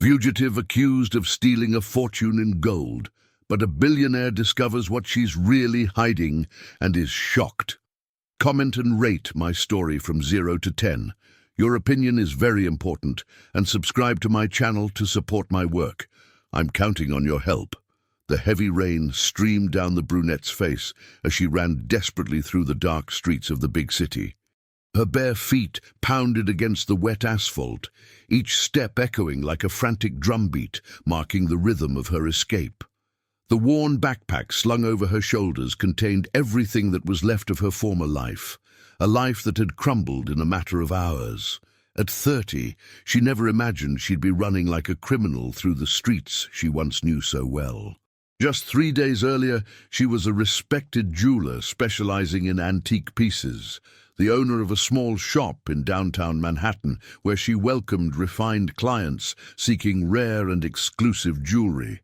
Fugitive accused of stealing a fortune in gold, but a billionaire discovers what she's really hiding and is shocked. Comment and rate my story from 0 to 10. Your opinion is very important, and subscribe to my channel to support my work. I'm counting on your help. The heavy rain streamed down the brunette's face as she ran desperately through the dark streets of the big city. Her bare feet pounded against the wet asphalt, each step echoing like a frantic drumbeat, marking the rhythm of her escape. The worn backpack slung over her shoulders contained everything that was left of her former life, a life that had crumbled in a matter of hours. At 30, she never imagined she'd be running like a criminal through the streets she once knew so well. Just 3 days earlier, she was a respected jeweler specializing in antique pieces, the owner of a small shop in downtown Manhattan where she welcomed refined clients seeking rare and exclusive jewelry.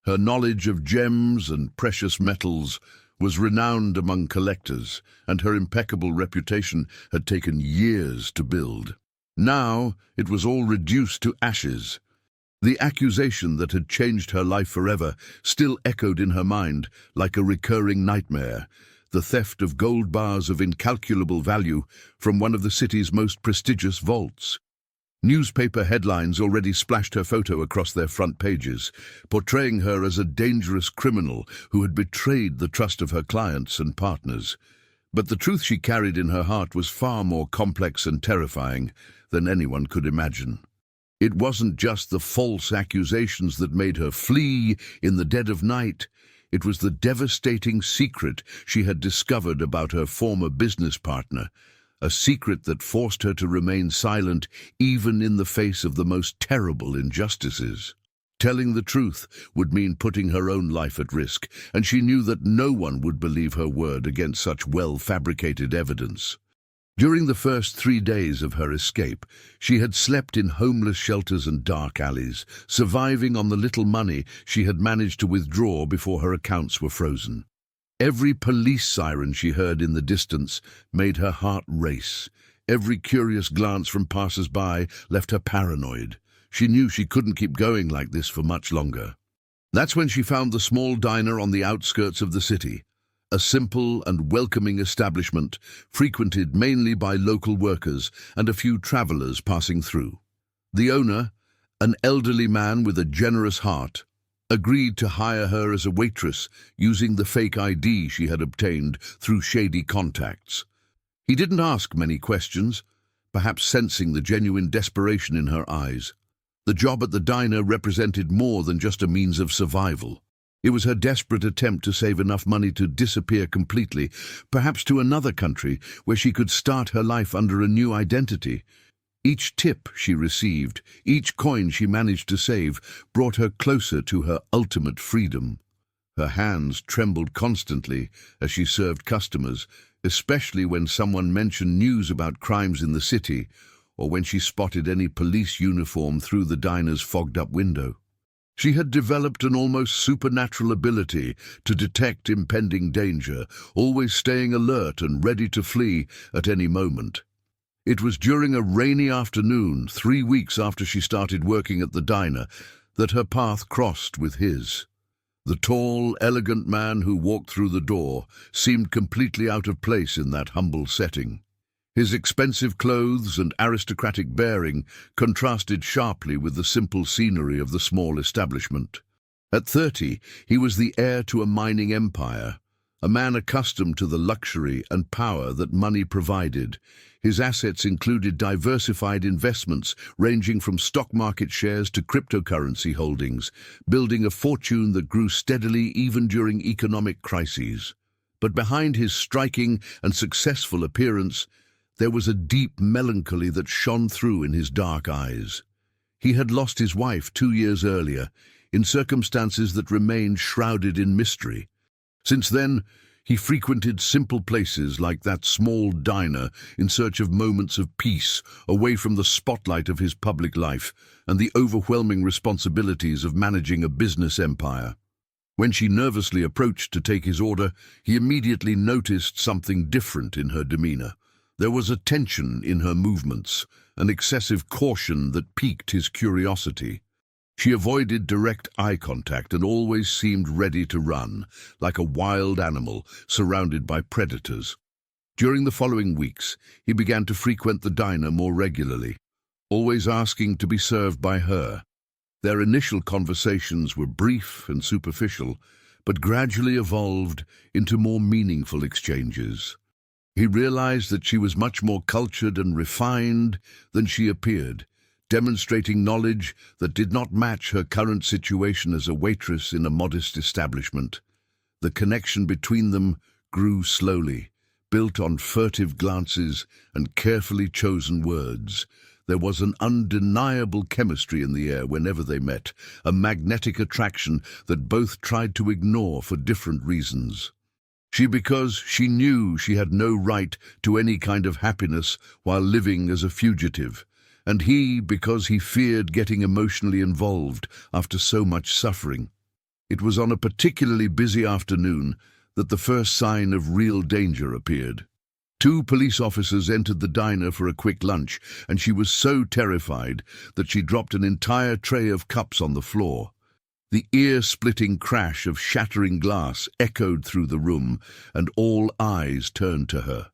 Her knowledge of gems and precious metals was renowned among collectors, and her impeccable reputation had taken years to build. Now it was all reduced to ashes. The accusation that had changed her life forever still echoed in her mind like a recurring nightmare, the theft of gold bars of incalculable value from one of the city's most prestigious vaults. Newspaper headlines already splashed her photo across their front pages, portraying her as a dangerous criminal who had betrayed the trust of her clients and partners. But the truth she carried in her heart was far more complex and terrifying than anyone could imagine. It wasn't just the false accusations that made her flee in the dead of night. It was the devastating secret she had discovered about her former business partner, a secret that forced her to remain silent even in the face of the most terrible injustices. Telling the truth would mean putting her own life at risk, and she knew that no one would believe her word against such well-fabricated evidence. During the first 3 days of her escape, she had slept in homeless shelters and dark alleys, surviving on the little money she had managed to withdraw before her accounts were frozen. Every police siren she heard in the distance made her heart race. Every curious glance from passers-by left her paranoid. She knew she couldn't keep going like this for much longer. That's when she found the small diner on the outskirts of the city, a simple and welcoming establishment frequented mainly by local workers and a few travelers passing through. The owner, an elderly man with a generous heart, agreed to hire her as a waitress using the fake ID she had obtained through shady contacts. He didn't ask many questions, perhaps sensing the genuine desperation in her eyes. The job at the diner represented more than just a means of survival. It was her desperate attempt to save enough money to disappear completely, perhaps to another country where she could start her life under a new identity. Each tip she received, each coin she managed to save, brought her closer to her ultimate freedom. Her hands trembled constantly as she served customers, especially when someone mentioned news about crimes in the city, or when she spotted any police uniform through the diner's fogged-up window. She had developed an almost supernatural ability to detect impending danger, always staying alert and ready to flee at any moment. It was during a rainy afternoon, 3 weeks after she started working at the diner, that her path crossed with his. The tall, elegant man who walked through the door seemed completely out of place in that humble setting. His expensive clothes and aristocratic bearing contrasted sharply with the simple scenery of the small establishment. At 30, he was the heir to a mining empire, a man accustomed to the luxury and power that money provided. His assets included diversified investments ranging from stock market shares to cryptocurrency holdings, building a fortune that grew steadily even during economic crises. But behind his striking and successful appearance, there was a deep melancholy that shone through in his dark eyes. He had lost his wife 2 years earlier, in circumstances that remained shrouded in mystery. Since then, he frequented simple places like that small diner in search of moments of peace, away from the spotlight of his public life and the overwhelming responsibilities of managing a business empire. When she nervously approached to take his order, he immediately noticed something different in her demeanor. There was a tension in her movements, an excessive caution that piqued his curiosity. She avoided direct eye contact and always seemed ready to run, like a wild animal surrounded by predators. During the following weeks, he began to frequent the diner more regularly, always asking to be served by her. Their initial conversations were brief and superficial, but gradually evolved into more meaningful exchanges. He realized that she was much more cultured and refined than she appeared, demonstrating knowledge that did not match her current situation as a waitress in a modest establishment. The connection between them grew slowly, built on furtive glances and carefully chosen words. There was an undeniable chemistry in the air whenever they met, a magnetic attraction that both tried to ignore for different reasons. Because she knew she had no right to any kind of happiness while living as a fugitive, and he because he feared getting emotionally involved after so much suffering. It was on a particularly busy afternoon that the first sign of real danger appeared. 2 police officers entered the diner for a quick lunch, and she was so terrified that she dropped an entire tray of cups on the floor. The ear-splitting crash of shattering glass echoed through the room, and all eyes turned to her.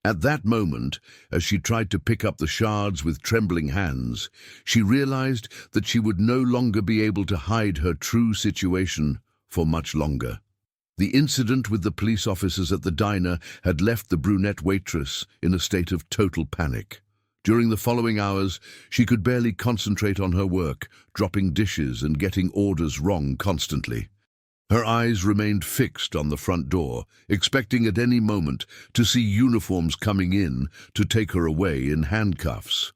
At that moment, as she tried to pick up the shards with trembling hands, she realized that she would no longer be able to hide her true situation for much longer. The incident with the police officers at the diner had left the brunette waitress in a state of total panic. During the following hours, she could barely concentrate on her work, dropping dishes and getting orders wrong constantly. Her eyes remained fixed on the front door, expecting at any moment to see uniforms coming in to take her away in handcuffs.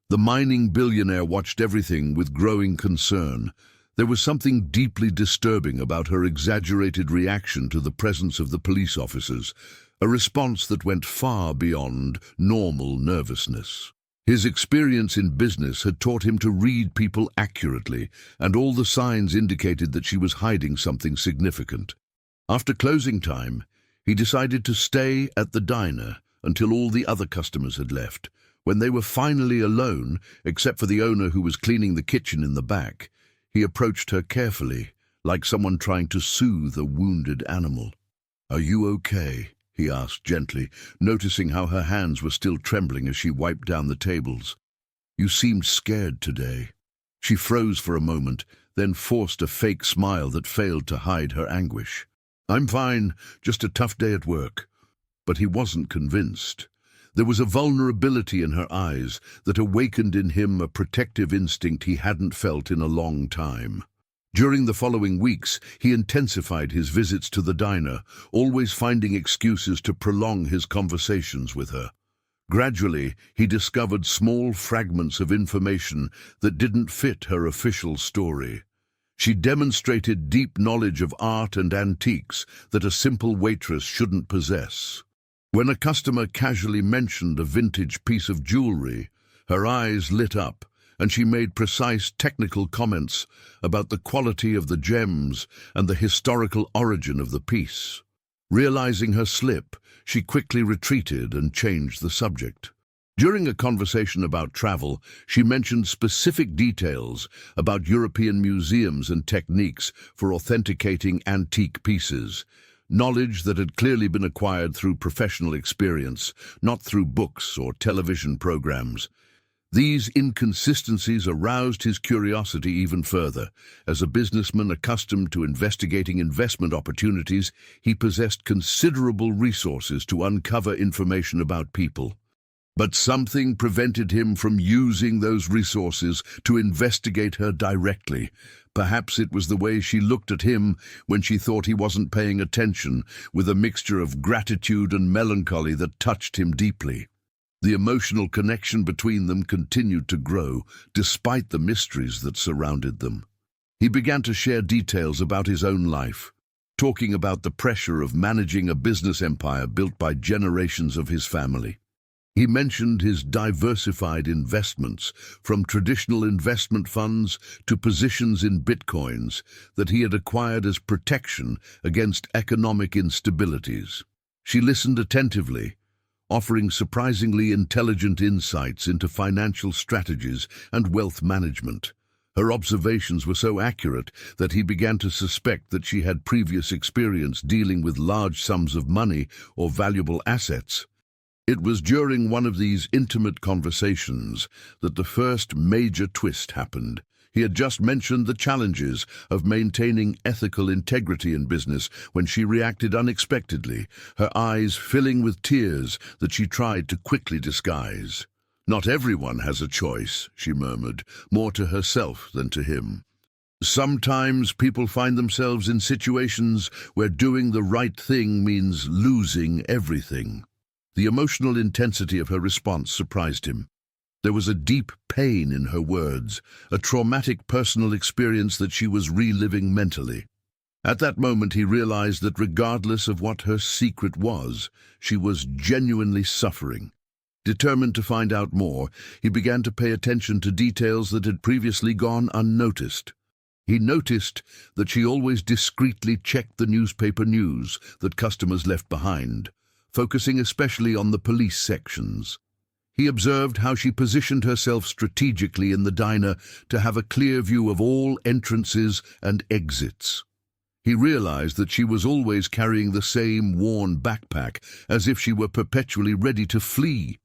The mining billionaire watched everything with growing concern. There was something deeply disturbing about her exaggerated reaction to the presence of the police officers, a response that went far beyond normal nervousness. His experience in business had taught him to read people accurately, and all the signs indicated that she was hiding something significant. After closing time, he decided to stay at the diner until all the other customers had left. When they were finally alone, except for the owner who was cleaning the kitchen in the back, he approached her carefully, like someone trying to soothe a wounded animal. "Are you okay?" he asked gently, noticing how her hands were still trembling as she wiped down the tables. "You seemed scared today." She froze for a moment, then forced a fake smile that failed to hide her anguish. "I'm fine, just a tough day at work." But he wasn't convinced. There was a vulnerability in her eyes that awakened in him a protective instinct he hadn't felt in a long time. During the following weeks, he intensified his visits to the diner, always finding excuses to prolong his conversations with her. Gradually, he discovered small fragments of information that didn't fit her official story. She demonstrated deep knowledge of art and antiques that a simple waitress shouldn't possess. When a customer casually mentioned a vintage piece of jewelry, her eyes lit up, and she made precise technical comments about the quality of the gems and the historical origin of the piece. Realizing her slip, she quickly retreated and changed the subject. During a conversation about travel, she mentioned specific details about European museums and techniques for authenticating antique pieces, knowledge that had clearly been acquired through professional experience, not through books or television programs. These inconsistencies aroused his curiosity even further. As a businessman accustomed to investigating investment opportunities, he possessed considerable resources to uncover information about people. But something prevented him from using those resources to investigate her directly. Perhaps it was the way she looked at him when she thought he wasn't paying attention, with a mixture of gratitude and melancholy that touched him deeply. The emotional connection between them continued to grow, despite the mysteries that surrounded them. He began to share details about his own life, talking about the pressure of managing a business empire built by generations of his family. He mentioned his diversified investments, from traditional investment funds to positions in bitcoins that he had acquired as protection against economic instabilities. She listened attentively, offering surprisingly intelligent insights into financial strategies and wealth management. Her observations were so accurate that he began to suspect that she had previous experience dealing with large sums of money or valuable assets. It was during one of these intimate conversations that the first major twist happened. He had just mentioned the challenges of maintaining ethical integrity in business when she reacted unexpectedly, her eyes filling with tears that she tried to quickly disguise. "Not everyone has a choice," she murmured, more to herself than to him. "Sometimes people find themselves in situations where doing the right thing means losing everything." The emotional intensity of her response surprised him. There was a deep pain in her words, a traumatic personal experience that she was reliving mentally. At that moment he realized that regardless of what her secret was, she was genuinely suffering. Determined to find out more, he began to pay attention to details that had previously gone unnoticed. He noticed that she always discreetly checked the newspaper news that customers left behind, focusing especially on the police sections. He observed how she positioned herself strategically in the diner to have a clear view of all entrances and exits. He realized that she was always carrying the same worn backpack, as if she were perpetually ready to flee.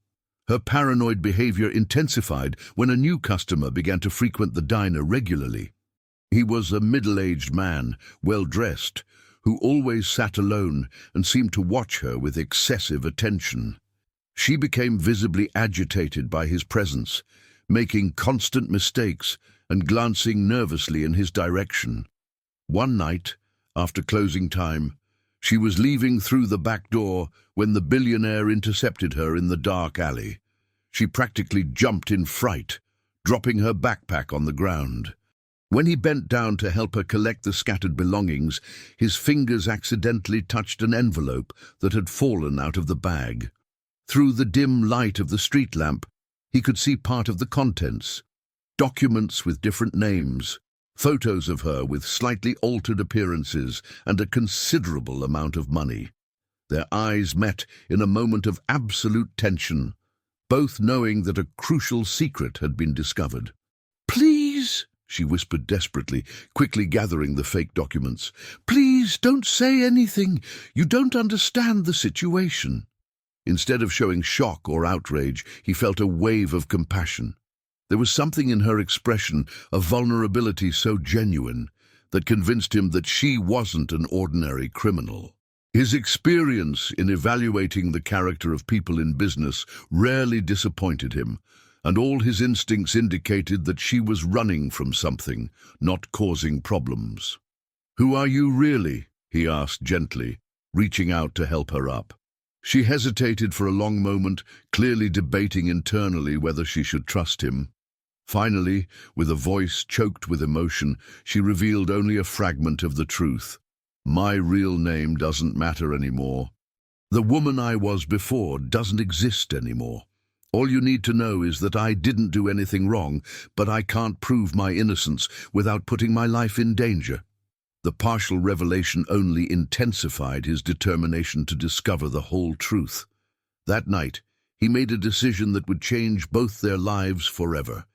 Her paranoid behavior intensified when a new customer began to frequent the diner regularly. He was a middle-aged man, well-dressed, who always sat alone and seemed to watch her with excessive attention. She became visibly agitated by his presence, making constant mistakes and glancing nervously in his direction. One night, after closing time, she was leaving through the back door when the billionaire intercepted her in the dark alley. She practically jumped in fright, dropping her backpack on the ground. When he bent down to help her collect the scattered belongings, his fingers accidentally touched an envelope that had fallen out of the bag. Through the dim light of the street lamp, he could see part of the contents: documents with different names, photos of her with slightly altered appearances, and a considerable amount of money. Their eyes met in a moment of absolute tension, both knowing that a crucial secret had been discovered. "Please," she whispered desperately, quickly gathering the fake documents. "Please, don't say anything. You don't understand the situation." Instead of showing shock or outrage, he felt a wave of compassion. There was something in her expression, a vulnerability so genuine, that convinced him that she wasn't an ordinary criminal. His experience in evaluating the character of people in business rarely disappointed him, and all his instincts indicated that she was running from something, not causing problems. "Who are you really?" he asked gently, reaching out to help her up. She hesitated for a long moment, clearly debating internally whether she should trust him. Finally, with a voice choked with emotion, she revealed only a fragment of the truth. "My real name doesn't matter anymore. The woman I was before doesn't exist anymore. All you need to know is that I didn't do anything wrong, but I can't prove my innocence without putting my life in danger." The partial revelation only intensified his determination to discover the whole truth. That night, he made a decision that would change both their lives forever.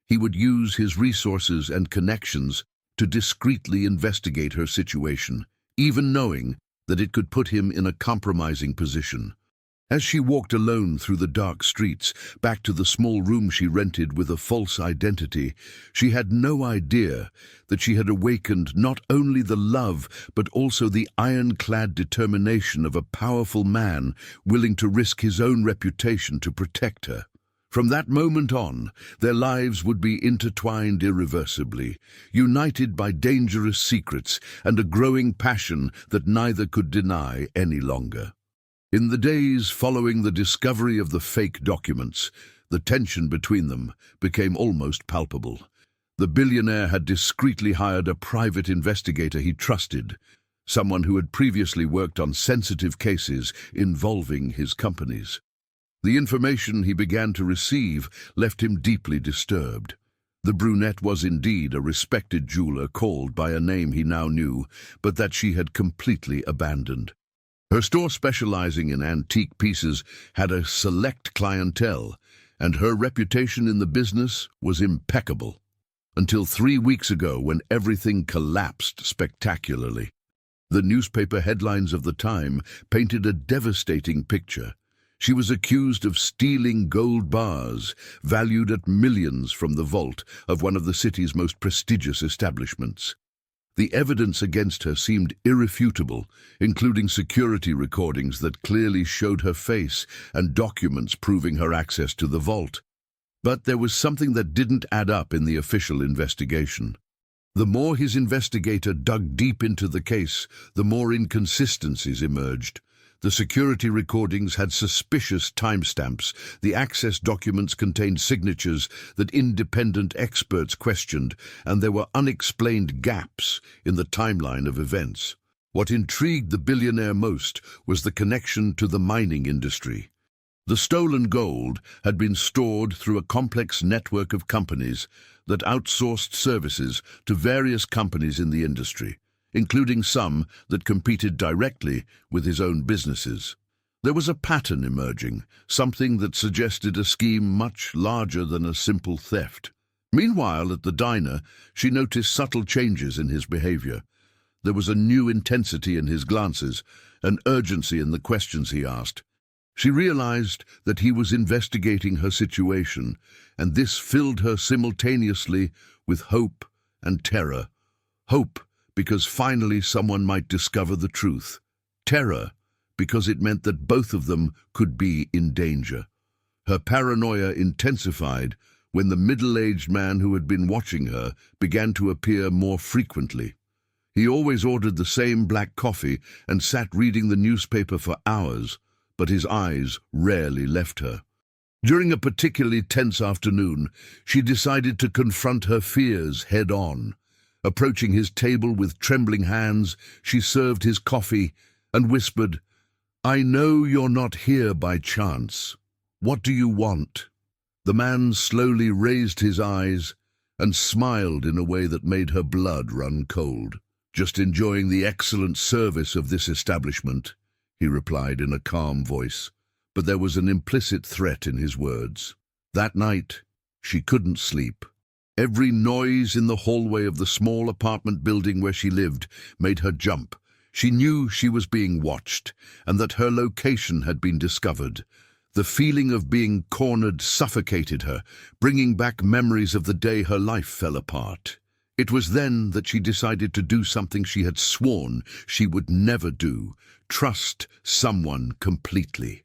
He would use his resources and connections to discreetly investigate her situation, even knowing that it could put him in a compromising position. As she walked alone through the dark streets, back to the small room she rented with a false identity, she had no idea that she had awakened not only the love but also the ironclad determination of a powerful man willing to risk his own reputation to protect her. From that moment on, their lives would be intertwined irreversibly, united by dangerous secrets and a growing passion that neither could deny any longer. In the days following the discovery of the fake documents, the tension between them became almost palpable. The billionaire had discreetly hired a private investigator he trusted, someone who had previously worked on sensitive cases involving his companies. The information he began to receive left him deeply disturbed. The brunette was indeed a respected jeweler called by a name he now knew, but that she had completely abandoned. Her store, specializing in antique pieces, had a select clientele, and her reputation in the business was impeccable. until 3 weeks ago when everything collapsed spectacularly. The newspaper headlines of the time painted a devastating picture. She was accused of stealing gold bars, valued at millions, from the vault of one of the city's most prestigious establishments. The evidence against her seemed irrefutable, including security recordings that clearly showed her face and documents proving her access to the vault. But there was something that didn't add up in the official investigation. The more his investigator dug deep into the case, the more inconsistencies emerged. The security recordings had suspicious timestamps. The access documents contained signatures that independent experts questioned, and there were unexplained gaps in the timeline of events. What intrigued the billionaire most was the connection to the mining industry. The stolen gold had been stored through a complex network of companies that outsourced services to various companies in the industry, including some that competed directly with his own businesses. There was a pattern emerging, something that suggested a scheme much larger than a simple theft. Meanwhile, at the diner, she noticed subtle changes in his behavior. There was a new intensity in his glances, an urgency in the questions he asked. She realized that he was investigating her situation, and this filled her simultaneously with hope and terror. Hope, because finally someone might discover the truth. Terror, because it meant that both of them could be in danger. Her paranoia intensified when the middle-aged man who had been watching her began to appear more frequently. He always ordered the same black coffee and sat reading the newspaper for hours, but his eyes rarely left her. During a particularly tense afternoon, she decided to confront her fears head-on. Approaching his table with trembling hands, she served his coffee and whispered, "I know you're not here by chance. What do you want?" The man slowly raised his eyes and smiled in a way that made her blood run cold. "Just enjoying the excellent service of this establishment," he replied in a calm voice, but there was an implicit threat in his words. That night, she couldn't sleep. Every noise in the hallway of the small apartment building where she lived made her jump. She knew she was being watched, and that her location had been discovered. The feeling of being cornered suffocated her, bringing back memories of the day her life fell apart. It was then that she decided to do something she had sworn she would never do: trust someone completely.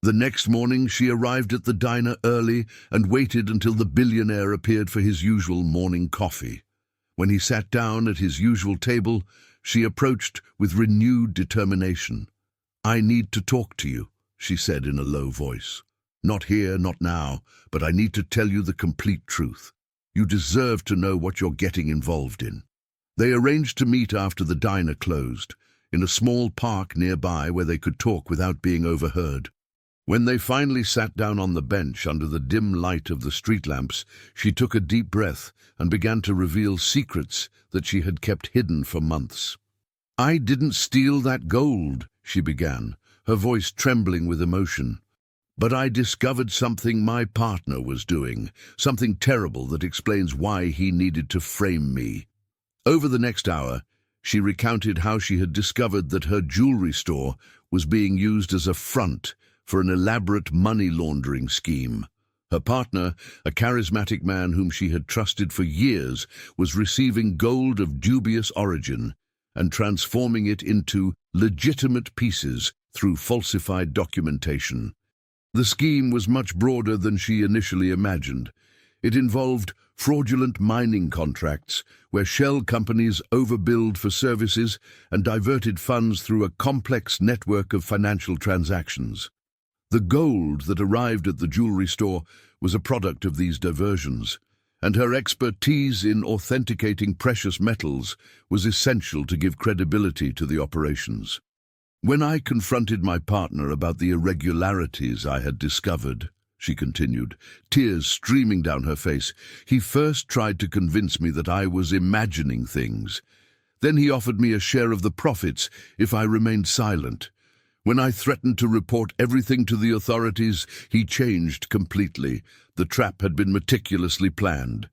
The next morning she arrived at the diner early and waited until the billionaire appeared for his usual morning coffee. When he sat down at his usual table, she approached with renewed determination. "I need to talk to you," she said in a low voice. "Not here, not now, but I need to tell you the complete truth. You deserve to know what you're getting involved in." They arranged to meet after the diner closed, in a small park nearby where they could talk without being overheard. When they finally sat down on the bench under the dim light of the street lamps, she took a deep breath and began to reveal secrets that she had kept hidden for months. "I didn't steal that gold," she began, her voice trembling with emotion. "But I discovered something my partner was doing, something terrible that explains why he needed to frame me." Over the next hour, she recounted how she had discovered that her jewelry store was being used as a front for an elaborate money laundering scheme. Her partner, a charismatic man whom she had trusted for years, was receiving gold of dubious origin and transforming it into legitimate pieces through falsified documentation. The scheme was much broader than she initially imagined. It involved fraudulent mining contracts, where shell companies overbilled for services and diverted funds through a complex network of financial transactions. The gold that arrived at the jewelry store was a product of these diversions, and her expertise in authenticating precious metals was essential to give credibility to the operations. "When I confronted my partner about the irregularities I had discovered," she continued, tears streaming down her face, "he first tried to convince me that I was imagining things. Then he offered me a share of the profits if I remained silent. When I threatened to report everything to the authorities, he changed completely. The trap had been meticulously planned.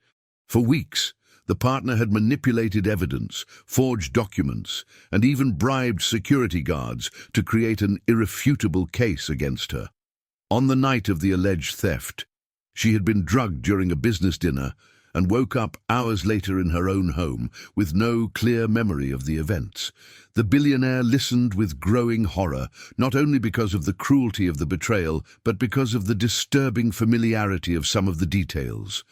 For weeks, the partner had manipulated evidence, forged documents, and even bribed security guards to create an irrefutable case against her. On the night of the alleged theft, she had been drugged during a business dinner and woke up hours later in her own home with no clear memory of the events. The billionaire listened with growing horror, not only because of the cruelty of the betrayal, but because of the disturbing familiarity of some of the details.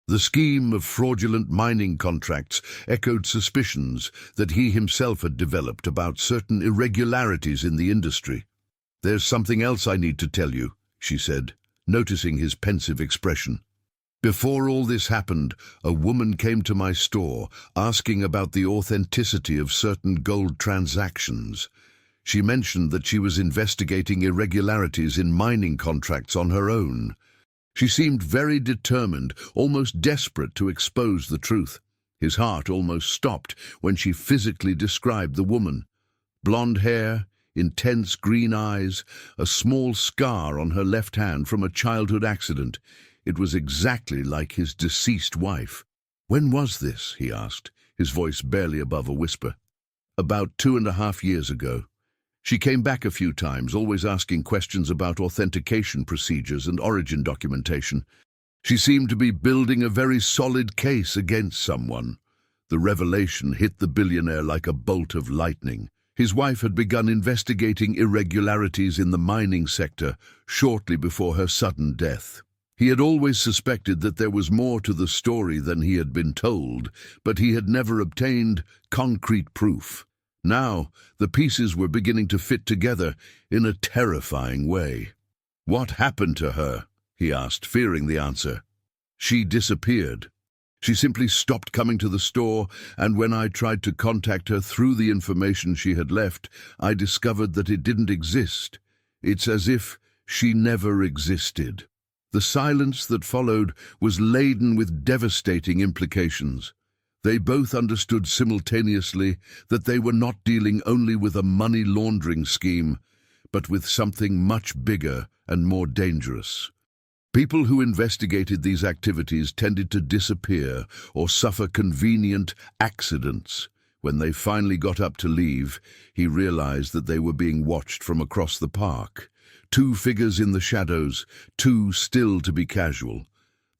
The scheme of fraudulent mining contracts echoed suspicions that he himself had developed about certain irregularities in the industry. "There's something else I need to tell you," she said, noticing his pensive expression. "Before all this happened, a woman came to my store asking about the authenticity of certain gold transactions. She mentioned that she was investigating irregularities in mining contracts on her own. She seemed very determined, almost desperate to expose the truth. His heart almost stopped when she physically described the woman. Blonde hair, intense green eyes, a small scar on her left hand from a childhood accident. It was exactly like his deceased wife. "When was this?" he asked, his voice barely above a whisper. "About 2.5 years ago. She came back a few times, always asking questions about authentication procedures and origin documentation. She seemed to be building a very solid case against someone." The revelation hit the billionaire like a bolt of lightning. His wife had begun investigating irregularities in the mining sector shortly before her sudden death. He had always suspected that there was more to the story than he had been told, but he had never obtained concrete proof. Now, the pieces were beginning to fit together in a terrifying way. "What happened to her?" he asked, fearing the answer. "She disappeared. She simply stopped coming to the store, and when I tried to contact her through the information she had left, I discovered that it didn't exist. It's as if she never existed." The silence that followed was laden with devastating implications. They both understood simultaneously that they were not dealing only with a money laundering scheme, but with something much bigger and more dangerous. People who investigated these activities tended to disappear or suffer convenient accidents. When they finally got up to leave, he realized that they were being watched from across the park. Two figures in the shadows, too still to be casual.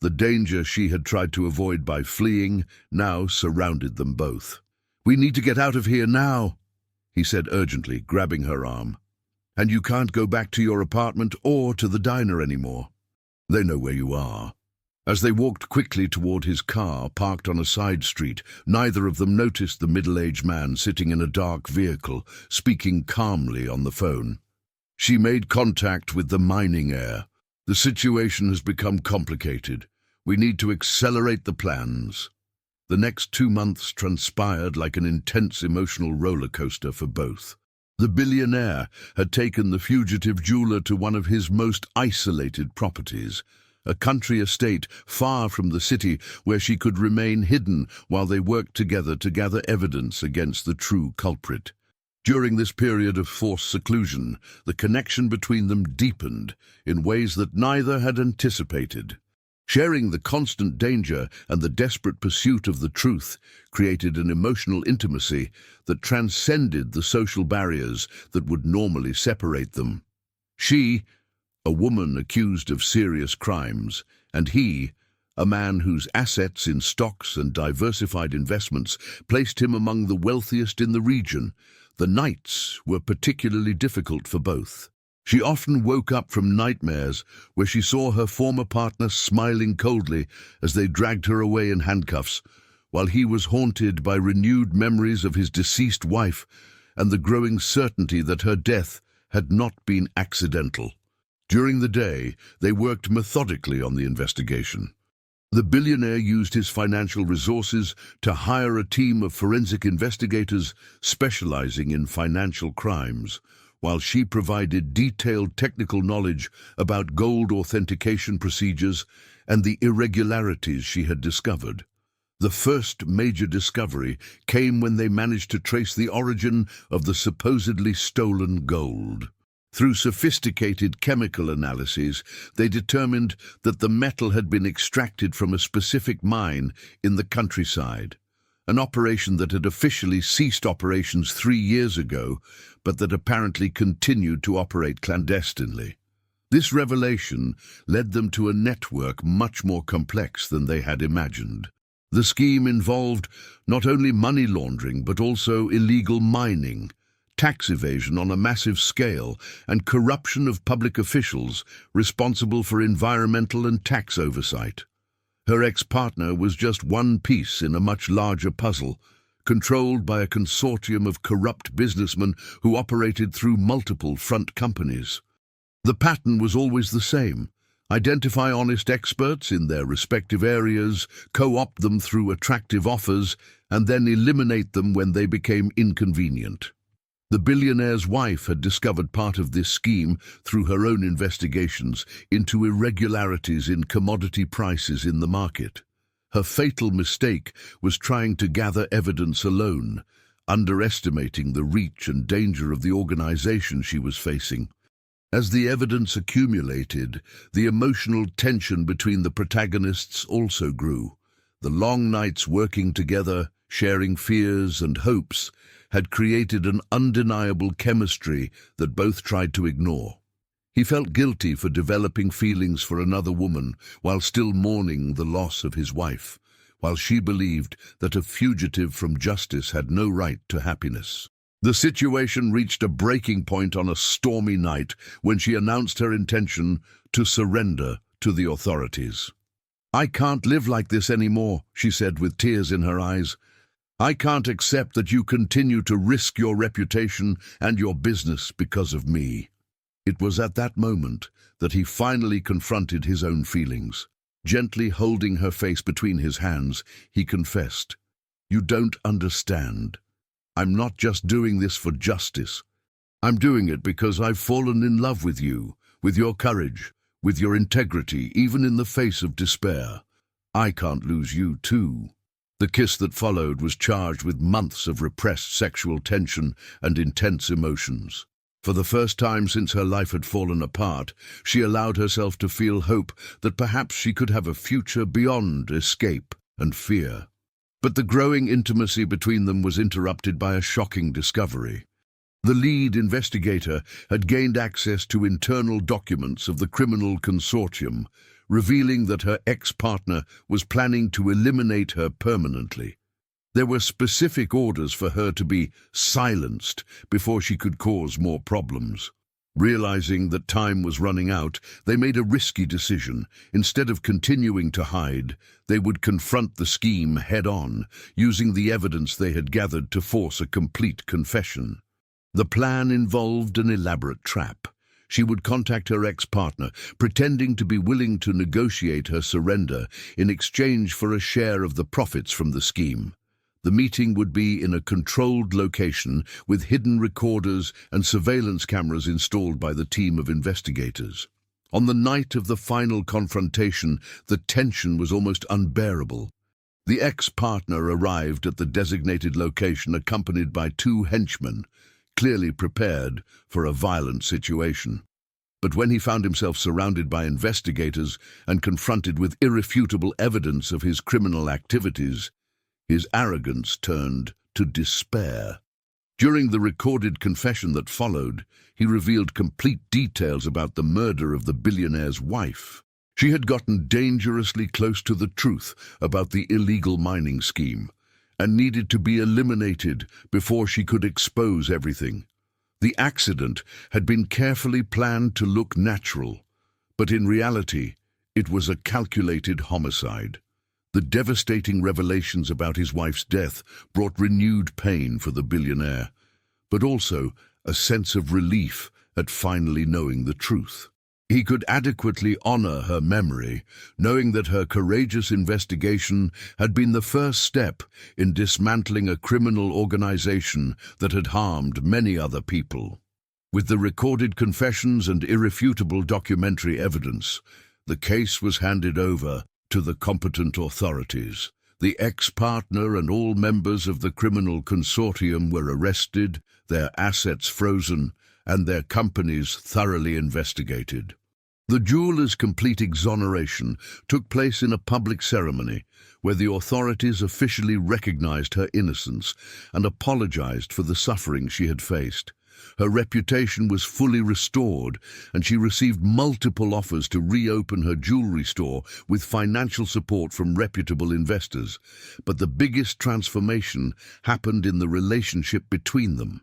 The danger she had tried to avoid by fleeing now surrounded them both. "We need to get out of here now," he said urgently, grabbing her arm. "And you can't go back to your apartment or to the diner anymore. They know where you are." As they walked quickly toward his car, parked on a side street, neither of them noticed the middle-aged man sitting in a dark vehicle, speaking calmly on the phone. "She made contact with the mining heir. The situation has become complicated. We need to accelerate the plans." The next 2 months transpired like an intense emotional roller coaster for both. The billionaire had taken the fugitive jeweler to one of his most isolated properties, a country estate far from the city where she could remain hidden while they worked together to gather evidence against the true culprit. During this period of forced seclusion, the connection between them deepened in ways that neither had anticipated. Sharing the constant danger and the desperate pursuit of the truth created an emotional intimacy that transcended the social barriers that would normally separate them. She, a woman accused of serious crimes, and he, a man whose assets in stocks and diversified investments placed him among the wealthiest in the region. The nights were particularly difficult for both. She often woke up from nightmares where she saw her former partner smiling coldly as they dragged her away in handcuffs, while he was haunted by renewed memories of his deceased wife and the growing certainty that her death had not been accidental. During the day, they worked methodically on the investigation. The billionaire used his financial resources to hire a team of forensic investigators specializing in financial crimes, while she provided detailed technical knowledge about gold authentication procedures and the irregularities she had discovered. The first major discovery came when they managed to trace the origin of the supposedly stolen gold. Through sophisticated chemical analyses, they determined that the metal had been extracted from a specific mine in the countryside, an operation that had officially ceased operations 3 years ago, but that apparently continued to operate clandestinely. This revelation led them to a network much more complex than they had imagined. The scheme involved not only money laundering but also illegal mining, tax evasion on a massive scale, and corruption of public officials responsible for environmental and tax oversight. Her ex-partner was just one piece in a much larger puzzle, controlled by a consortium of corrupt businessmen who operated through multiple front companies. The pattern was always the same: identify honest experts in their respective areas, co-opt them through attractive offers, and then eliminate them when they became inconvenient. The billionaire's wife had discovered part of this scheme through her own investigations into irregularities in commodity prices in the market. Her fatal mistake was trying to gather evidence alone, underestimating the reach and danger of the organization she was facing. As the evidence accumulated, the emotional tension between the protagonists also grew. The long nights working together, sharing fears and hopes, had created an undeniable chemistry that both tried to ignore. He felt guilty for developing feelings for another woman while still mourning the loss of his wife, while she believed that a fugitive from justice had no right to happiness. The situation reached a breaking point on a stormy night when she announced her intention to surrender to the authorities. "I can't live like this anymore," she said with tears in her eyes. "I can't accept that you continue to risk your reputation and your business because of me." It was at that moment that he finally confronted his own feelings. Gently holding her face between his hands, he confessed, "You don't understand. I'm not just doing this for justice. I'm doing it because I've fallen in love with you, with your courage, with your integrity, even in the face of despair. I can't lose you too." The kiss that followed was charged with months of repressed sexual tension and intense emotions. For the first time since her life had fallen apart, she allowed herself to feel hope that perhaps she could have a future beyond escape and fear. But the growing intimacy between them was interrupted by a shocking discovery. The lead investigator had gained access to internal documents of the criminal consortium, revealing that her ex-partner was planning to eliminate her permanently. There were specific orders for her to be silenced before she could cause more problems. Realizing that time was running out, they made a risky decision. Instead of continuing to hide, they would confront the scheme head-on, using the evidence they had gathered to force a complete confession. The plan involved an elaborate trap. She would contact her ex-partner, pretending to be willing to negotiate her surrender in exchange for a share of the profits from the scheme. The meeting would be in a controlled location with hidden recorders and surveillance cameras installed by the team of investigators. On the night of the final confrontation, the tension was almost unbearable. The ex-partner arrived at the designated location accompanied by 2 henchmen, clearly prepared for a violent situation. But when he found himself surrounded by investigators and confronted with irrefutable evidence of his criminal activities, his arrogance turned to despair. During the recorded confession that followed, he revealed complete details about the murder of the billionaire's wife. She had gotten dangerously close to the truth about the illegal mining scheme and needed to be eliminated before she could expose everything. The accident had been carefully planned to look natural, but in reality, it was a calculated homicide. The devastating revelations about his wife's death brought renewed pain for the billionaire, but also a sense of relief at finally knowing the truth. He could adequately honor her memory, knowing that her courageous investigation had been the first step in dismantling a criminal organization that had harmed many other people. With the recorded confessions and irrefutable documentary evidence, the case was handed over to the competent authorities. The ex-partner and all members of the criminal consortium were arrested, their assets frozen, and their companies thoroughly investigated. The jeweler's complete exoneration took place in a public ceremony where the authorities officially recognized her innocence and apologized for the suffering she had faced. Her reputation was fully restored, and she received multiple offers to reopen her jewelry store with financial support from reputable investors. But the biggest transformation happened in the relationship between them.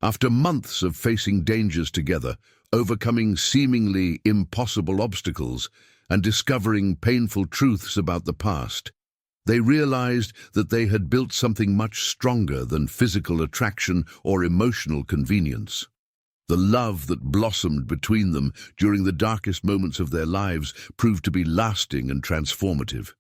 After months of facing dangers together, overcoming seemingly impossible obstacles, and discovering painful truths about the past, they realized that they had built something much stronger than physical attraction or emotional convenience. The love that blossomed between them during the darkest moments of their lives proved to be lasting and transformative.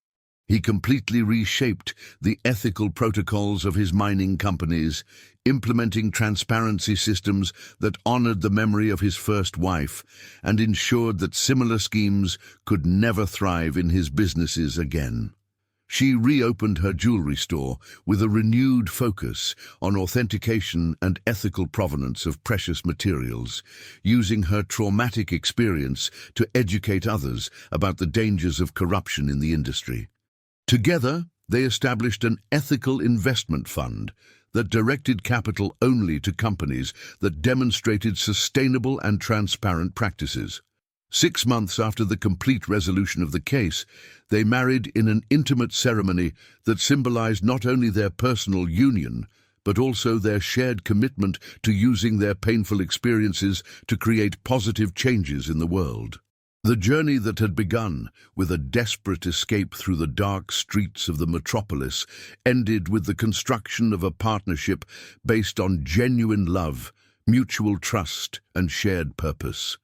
He completely reshaped the ethical protocols of his mining companies, implementing transparency systems that honored the memory of his first wife and ensured that similar schemes could never thrive in his businesses again. She reopened her jewelry store with a renewed focus on authentication and ethical provenance of precious materials, using her traumatic experience to educate others about the dangers of corruption in the industry. Together, they established an ethical investment fund that directed capital only to companies that demonstrated sustainable and transparent practices. 6 months after the complete resolution of the case, they married in an intimate ceremony that symbolized not only their personal union, but also their shared commitment to using their painful experiences to create positive changes in the world. The journey that had begun with a desperate escape through the dark streets of the metropolis ended with the construction of a partnership based on genuine love, mutual trust, and shared purpose.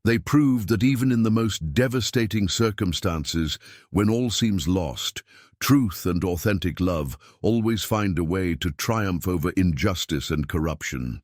They proved that even in the most devastating circumstances, when all seems lost, truth and authentic love always find a way to triumph over injustice and corruption.